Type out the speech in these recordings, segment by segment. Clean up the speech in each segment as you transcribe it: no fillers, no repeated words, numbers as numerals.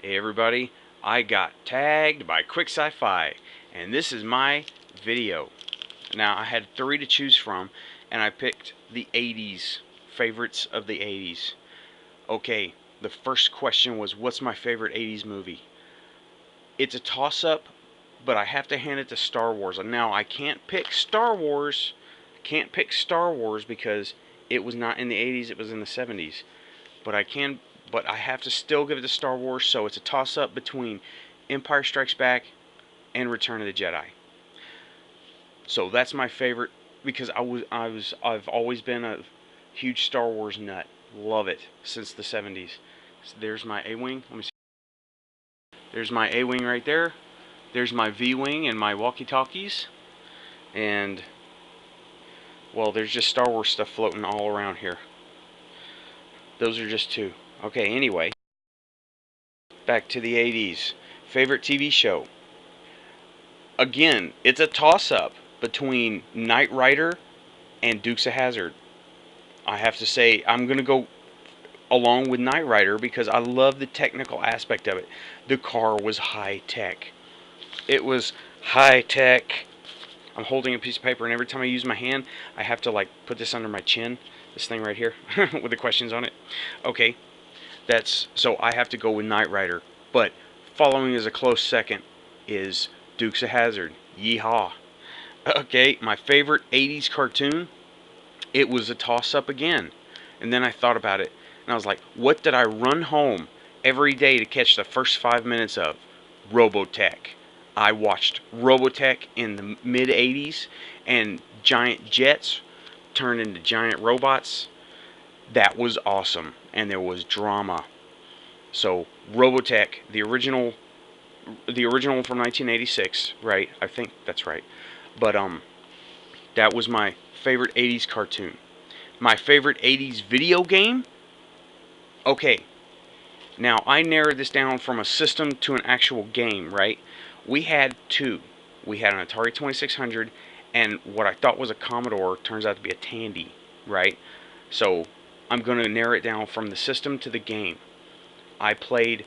Hey everybody, I got tagged by QuickSciFi, and this is my video. Now I had three to choose from, and I picked the 80s, favorites of the 80s. Okay, the first question was, what's my favorite 80s movie? It's a toss-up, but I have to hand it to Star Wars. And now I can't pick Star Wars, because it was not in the 80s, it was in the 70s. But I have to still give it to Star Wars, so it's a toss-up between Empire Strikes Back and Return of the Jedi. So that's my favorite because I've always been a huge Star Wars nut. Love it since the 70s. So there's my A-wing. Let me see. There's my A-wing right there. There's my V-wing and my walkie-talkies. And well, there's just Star Wars stuff floating all around here. Those are just two. Okay, anyway, back to the 80s. Favorite TV show. Again, it's a toss-up between Knight Rider and Dukes of Hazzard. I have to say, I'm going to go along with Knight Rider because I love the technical aspect of it. The car was high-tech. It was high-tech. I'm holding a piece of paper, and every time I use my hand, I have to, like, put this under my chin. This thing right here with the questions on it. Okay, so I have to go with Knight Rider. But following as a close second is Dukes of Hazzard. Yeehaw. Okay, my favorite 80s cartoon, it was a toss-up again. And then I thought about it, and I was like, what did I run home every day to catch the first 5 minutes of? Robotech. I watched Robotech in the mid-80s, and giant jets turned into giant robots. That was awesome, and there was drama. So, Robotech, the original from 1986, right? I think that's right. But that was my favorite 80s cartoon. My favorite 80s video game? Okay. Now, I narrowed this down from a system to an actual game, right? We had two. We had an Atari 2600 and what I thought was a Commodore turns out to be a Tandy, right? So, I'm going to narrow it down from the system to the game. I played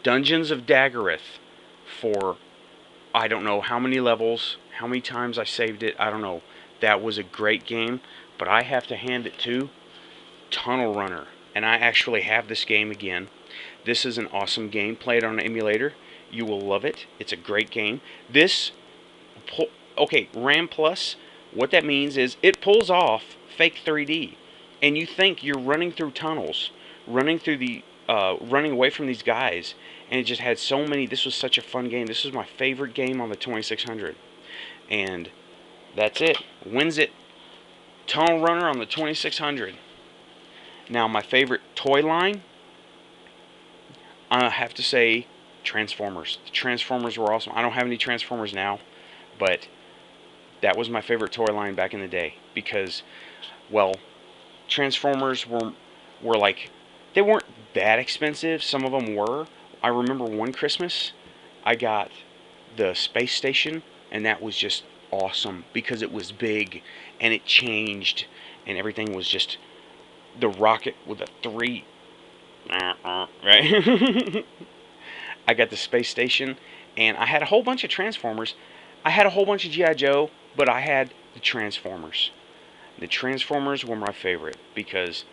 Dungeons of Daggereth for I don't know how many levels, how many times I saved it, I don't know. That was a great game, but I have to hand it to Tunnel Runner. And I actually have this game again. This is an awesome game. Play it on an emulator. You will love it. It's a great game. Okay, RAM Plus, what that means is it pulls off fake 3D. And you think you're running through tunnels, running away from these guys, and it just had so many. This was such a fun game. This was my favorite game on the 2600, and that's it. Wins it. Tunnel Runner on the 2600. Now my favorite toy line, I have to say Transformers. The Transformers were awesome. I don't have any Transformers now, but that was my favorite toy line back in the day because, well, Transformers were like, they weren't that expensive. Some of them were. I remember one Christmas, I got the space station, and that was just awesome because it was big, and it changed, and everything was just the rocket with a 3, right? I got the space station, and I had a whole bunch of Transformers. I had a whole bunch of G.I. Joe, but I had the Transformers. The Transformers were my favorite because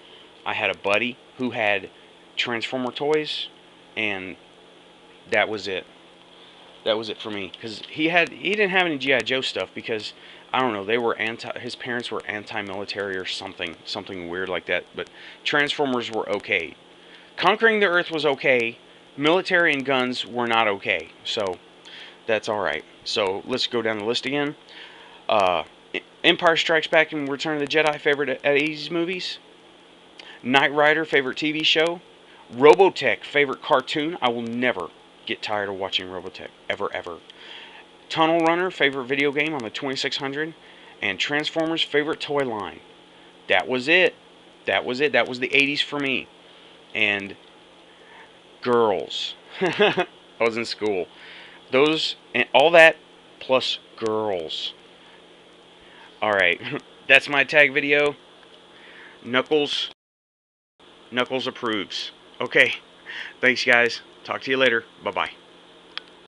I had a buddy who had Transformer toys, and that was it. That was it for me because he didn't have any GI Joe stuff because I don't know, his parents were anti-military or something weird like that. But Transformers were okay. Conquering the Earth was okay. Military and guns were not okay. So that's all right. So let's go down the list again. Empire Strikes Back and Return of the Jedi, favorite 80s movies. Knight Rider, favorite TV show. Robotech, favorite cartoon. I will never get tired of watching Robotech, ever. Tunnel Runner, favorite video game on the 2600. And Transformers, favorite toy line. That was it. That was the 80s for me. And girls. I was in school. Those, and all that, plus girls. Alright, that's my tag video. Knuckles approves. Okay, Thanks, guys. Talk to you later. Bye-bye.